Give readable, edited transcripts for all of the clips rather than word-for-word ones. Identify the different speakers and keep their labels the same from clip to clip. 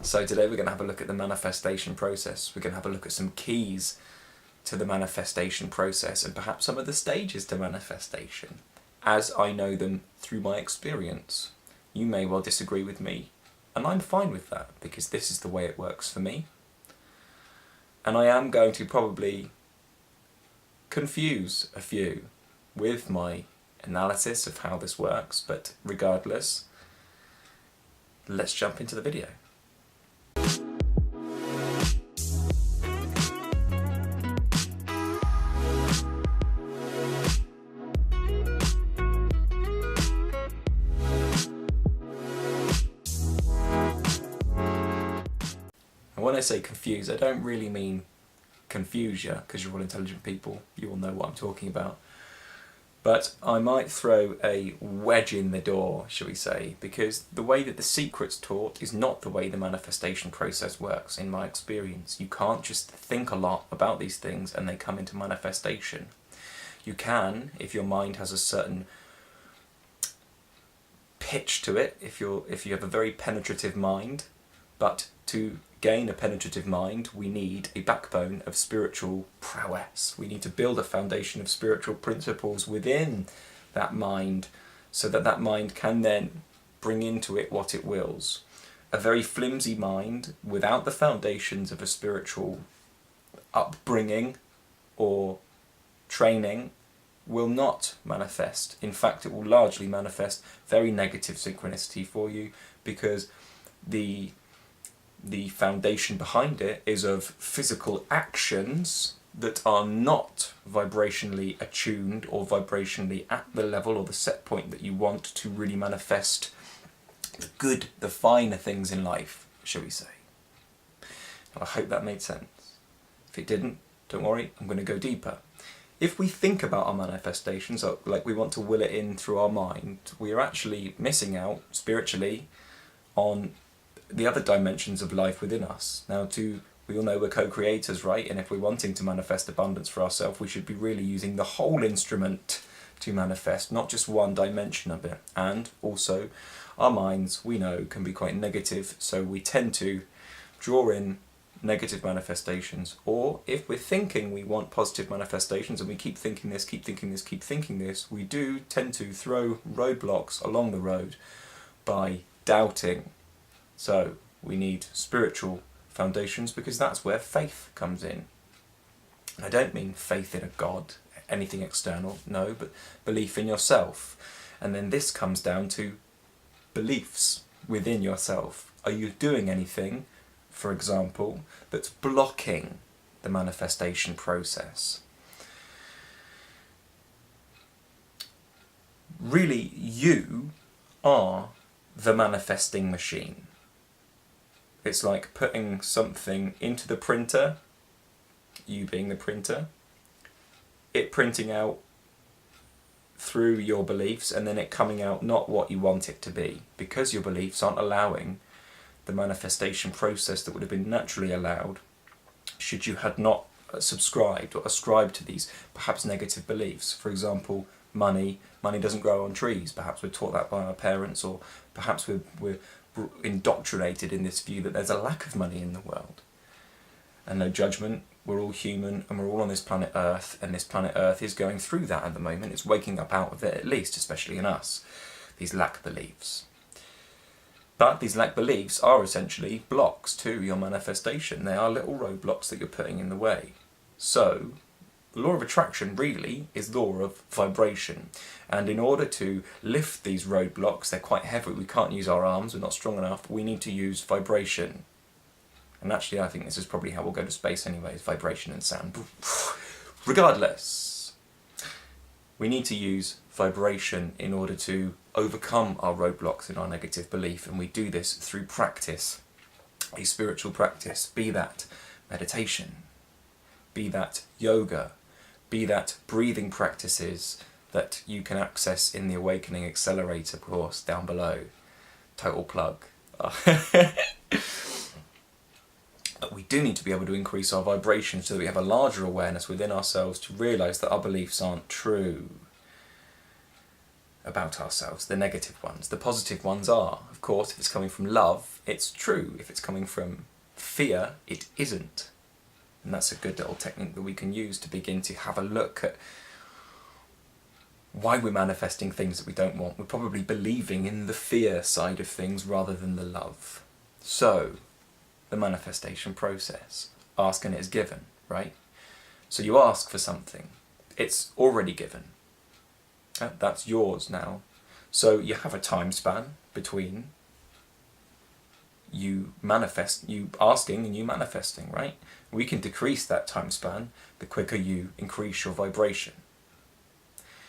Speaker 1: So today we're going to have a look at the manifestation process. We're going to have a look at some keys to the manifestation process and perhaps some of the stages to manifestation as I know them through my experience. You may well disagree with me, and I'm fine with that because this is the way it works for me. And I am going to probably confuse a few with my analysis of how this works, but regardless, let's jump into the video. And when I say confuse, I don't really mean confuse you, because you're all intelligent people, you all know what I'm talking about. But I might throw a wedge in the door, shall we say, because the way that The Secret's taught is not the way the manifestation process works, in my experience. You can't just think a lot about these things and they come into manifestation. You can, if your mind has a certain pitch to it, if you have a very penetrative mind, but to gain a penetrative mind, we need a backbone of spiritual prowess. We need to build a foundation of spiritual principles within that mind so that that mind can then bring into it what it wills. A very flimsy mind without the foundations of a spiritual upbringing or training will not manifest. In fact, it will largely manifest very negative synchronicity for you because the foundation behind it is of physical actions that are not vibrationally attuned or vibrationally at the level or the set point that you want to really manifest the good, the finer things in life, shall we say. I hope that made sense. If it didn't, don't worry, I'm going to go deeper. If we think about our manifestations like we want to will it in through our mind, we are actually missing out spiritually on the other dimensions of life within us. Now, we all know we're co-creators, right? And if we're wanting to manifest abundance for ourselves, we should be really using the whole instrument to manifest, not just one dimension of it. And also, our minds, we know, can be quite negative, so we tend to draw in negative manifestations. Or if we're thinking we want positive manifestations and we keep thinking this, keep thinking this, keep thinking this, we do tend to throw roadblocks along the road by doubting. So we need spiritual foundations because that's where faith comes in. And I don't mean faith in a God, anything external, no, but belief in yourself. And then this comes down to beliefs within yourself. Are you doing anything, for example, that's blocking the manifestation process? Really, you are the manifesting machine. It's like putting something into the printer, you being the printer, it printing out through your beliefs and then it coming out not what you want it to be, because your beliefs aren't allowing the manifestation process that would have been naturally allowed should you had not subscribed or ascribed to these perhaps negative beliefs. For example, money doesn't grow on trees. Perhaps we're taught that by our parents, or perhaps we're indoctrinated in this view that there's a lack of money in the world. And no judgment, we're all human and we're all on this planet Earth, and this planet Earth is going through that at the moment. It's waking up out of it, at least, especially in us, these lack beliefs. But these lack beliefs are essentially blocks to your manifestation. They are little roadblocks that you're putting in the way. So the law of attraction really is law of vibration. And in order to lift these roadblocks, they're quite heavy, we can't use our arms, we're not strong enough, we need to use vibration. And actually I think this is probably how we'll go to space anyways, vibration and sound. Regardless, we need to use vibration in order to overcome our roadblocks in our negative belief, and we do this through practice, a spiritual practice, be that meditation, be that yoga, be that breathing practices that you can access in the Awakening Accelerator course down below. Total plug. But we do need to be able to increase our vibration so that we have a larger awareness within ourselves to realise that our beliefs aren't true. about ourselves, the negative ones. The positive ones are, of course, if it's coming from love, it's true. If it's coming from fear, it isn't. And that's a good little technique that we can use to begin to have a look at why we're manifesting things that we don't want. We're probably believing in the fear side of things rather than the love. So, the manifestation process. Ask and it is given, right? So you ask for something. It's already given. That's yours now. So you have a time span between you asking and you manifesting, right? We can decrease that time span the quicker you increase your vibration.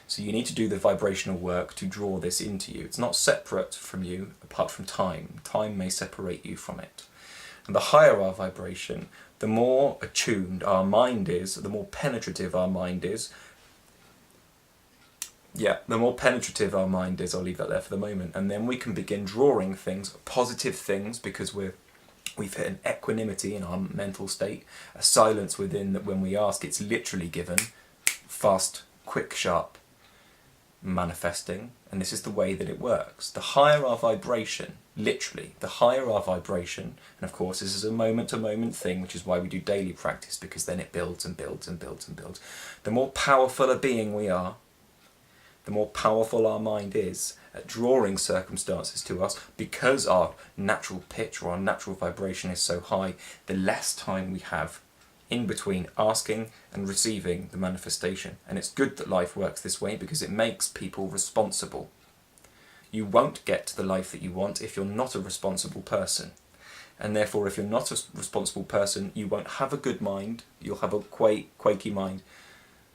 Speaker 1: So you need to do the vibrational work to draw this into you. It's not separate from you apart from time. Time may separate you from it. And the higher our vibration, the more attuned our mind is, the more penetrative our mind is. Yeah, the more penetrative our mind is, I'll leave that there for the moment. And then we can begin drawing things, positive things, because we've hit an equanimity in our mental state, a silence within that when we ask, it's literally given, fast, quick, sharp, manifesting. And this is the way that it works. The higher our vibration, literally, the higher our vibration, and of course this is a moment-to-moment thing, which is why we do daily practice, because then it builds and builds and builds and builds. The more powerful a being we are, the more powerful our mind is at drawing circumstances to us, because our natural pitch or our natural vibration is so high, the less time we have in between asking and receiving the manifestation. And it's good that life works this way because it makes people responsible. You won't get to the life that you want if you're not a responsible person. And therefore, if you're not a responsible person, you won't have a good mind, you'll have a quaky mind,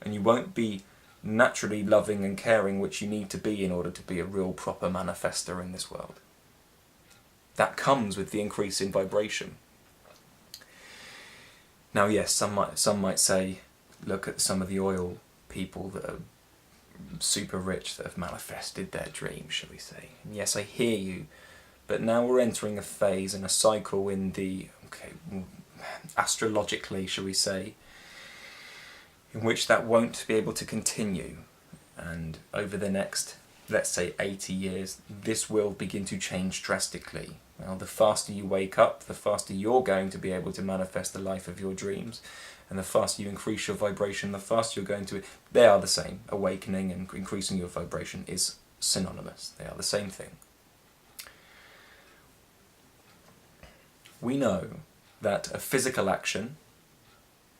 Speaker 1: and you won't be naturally loving and caring, which you need to be in order to be a real proper manifestor in this world. That comes with the increase in vibration. Now yes, some might say, look at some of the oil people that are super rich that have manifested their dreams, shall we say. And yes, I hear you, but now we're entering a phase and a cycle in the, astrologically, shall we say, in which that won't be able to continue. And over the next, let's say, 80 years, this will begin to change drastically. Well, the faster you wake up, the faster you're going to be able to manifest the life of your dreams. And the faster you increase your vibration, the faster you're going to... They are the same. Awakening and increasing your vibration is synonymous. They are the same thing. We know that a physical action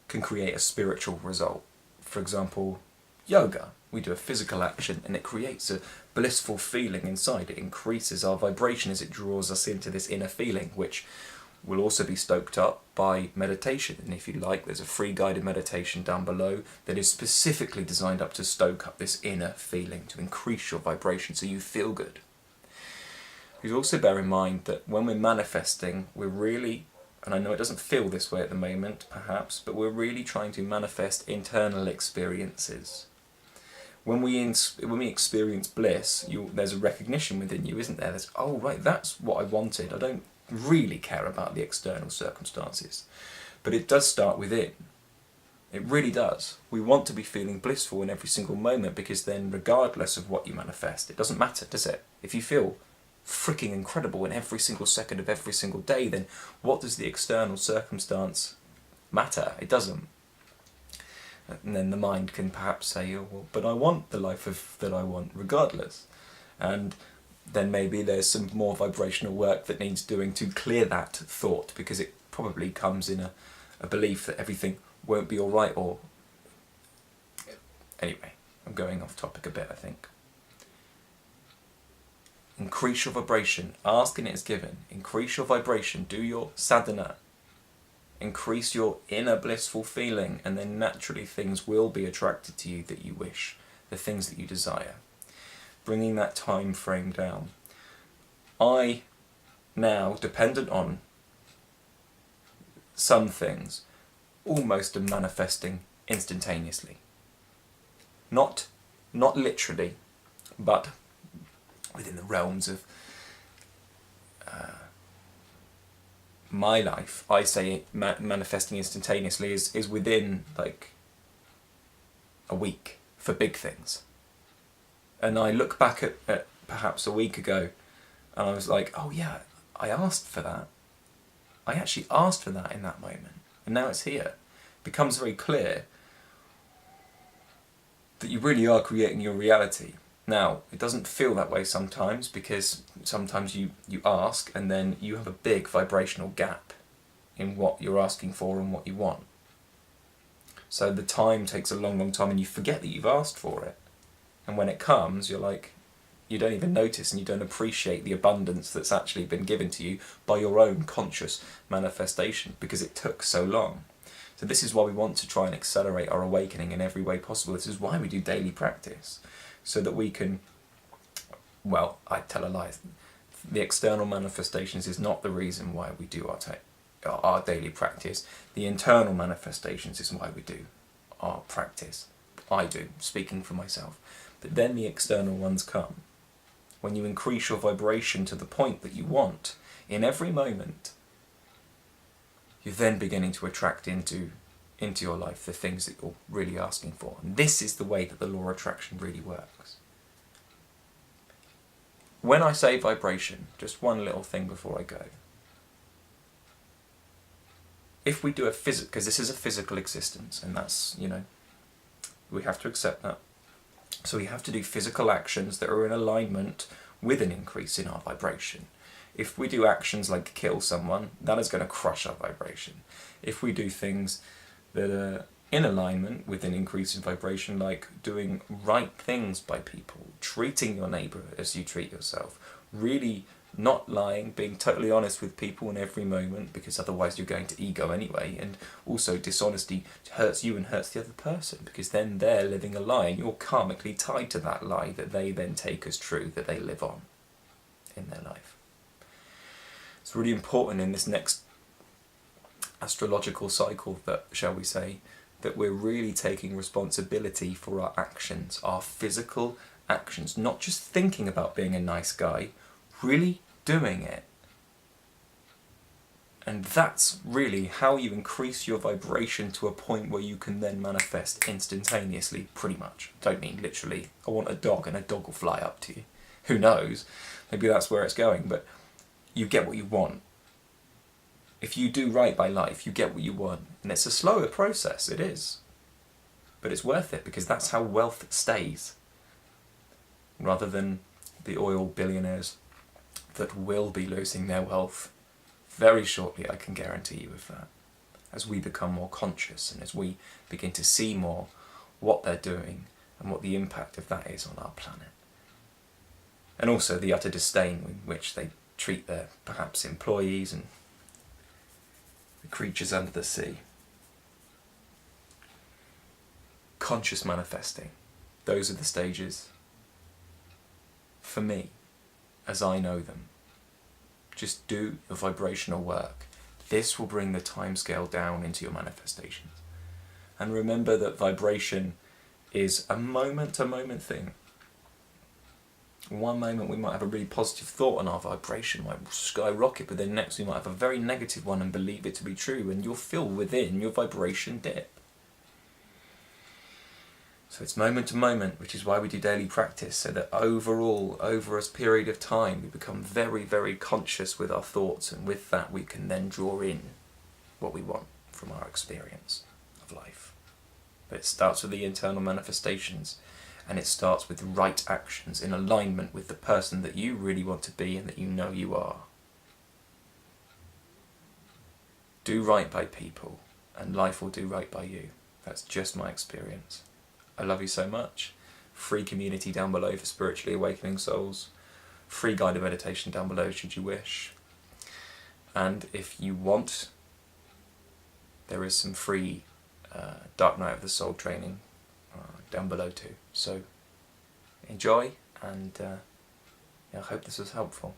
Speaker 1: can create a spiritual result. For example, yoga. We do a physical action and it creates a blissful feeling inside. It increases our vibration as it draws us into this inner feeling, which will also be stoked up by meditation. And if you like, there's a free guided meditation down below that is specifically designed up to stoke up this inner feeling, to increase your vibration so you feel good. Please also bear in mind that when we're manifesting, we're really, and I know it doesn't feel this way at the moment, perhaps, but we're really trying to manifest internal experiences. When we experience bliss, there's a recognition within you, isn't there? There's, oh right, that's what I wanted. I don't really care about the external circumstances. But it does start within. It really does. We want to be feeling blissful in every single moment, because then regardless of what you manifest, it doesn't matter, does it? If you feel freaking incredible in every single second of every single day, then what does the external circumstance matter? It doesn't. And then the mind can perhaps say, oh, well, but I want the life that I want regardless. And then maybe there's some more vibrational work that needs doing to clear that thought, because it probably comes in a belief that everything won't be alright, or... Anyway, I'm going off topic a bit, I think. Increase your vibration. Ask and it is given. Increase your vibration. Do your sadhana. Increase your inner blissful feeling, and then naturally things will be attracted to you that you wish, the things that you desire. Bringing that time frame down. I now, dependent on some things, almost am manifesting instantaneously. Not literally, but within the realms of my life. I say manifesting instantaneously is within like a week for big things. And I look back at perhaps a week ago, and I was like, oh yeah, I asked for that. I actually asked for that in that moment. And now it's here. It becomes very clear that you really are creating your reality. Now, it doesn't feel that way sometimes, because sometimes you ask and then you have a big vibrational gap in what you're asking for and what you want. So the time takes a long, long time and you forget that you've asked for it. And when it comes, you're like, you don't even notice and you don't appreciate the abundance that's actually been given to you by your own conscious manifestation, because it took so long. So this is why we want to try and accelerate our awakening in every way possible. This is why we do daily practice, so that we can, well, I tell a lie. The external manifestations is not the reason why we do our daily practice. The internal manifestations is why we do our practice. I do, speaking for myself. But then the external ones come. When you increase your vibration to the point that you want, in every moment, you're then beginning to attract into your life the things that you're really asking for. And this is the way that the law of attraction really works. When I say vibration, just one little thing before I go. If we do a physical, because this is a physical existence, and that's, we have to accept that. So we have to do physical actions that are in alignment with an increase in our vibration. If we do actions like kill someone, that is going to crush our vibration. If we do things that are in alignment with an increase in vibration, like doing right things by people, treating your neighbour as you treat yourself, really not lying, being totally honest with people in every moment, because otherwise you're going to ego anyway, and also dishonesty hurts you and hurts the other person, because then they're living a lie and you're karmically tied to that lie that they then take as true, that they live on in their life. It's really important in this next astrological cycle, that, shall we say, that we're really taking responsibility for our actions, our physical actions, not just thinking about being a nice guy, really doing it. And that's really how you increase your vibration to a point where you can then manifest instantaneously, pretty much. Don't mean literally, I want a dog and a dog will fly up to you. Who knows? Maybe that's where it's going, but you get what you want. If you do right by life, you get what you want. And it's a slower process, it is. But it's worth it, because that's how wealth stays. Rather than the oil billionaires that will be losing their wealth very shortly, I can guarantee you of that. As we become more conscious and as we begin to see more what they're doing and what the impact of that is on our planet. And also the utter disdain in which they treat their, perhaps, employees and the creatures under the sea. Conscious manifesting. Those are the stages, for me, as I know them. Just do your vibrational work. This will bring the timescale down into your manifestations. And remember that vibration is a moment-to-moment thing. One moment we might have a really positive thought and our vibration might skyrocket, but then next we might have a very negative one and believe it to be true, and you'll feel within your vibration dip. So it's moment to moment, which is why we do daily practice, so that overall, over a period of time, we become very, very conscious with our thoughts, and with that we can then draw in what we want from our experience of life. But it starts with the internal manifestations, and it starts with the right actions in alignment with the person that you really want to be and that you know you are. Do right by people, and life will do right by you. That's just my experience. I love you so much. Free community down below for spiritually awakening souls. Free guided meditation down below should you wish. And if you want, there is some free Dark Night of the Soul training down below too. So enjoy, and I hope this was helpful.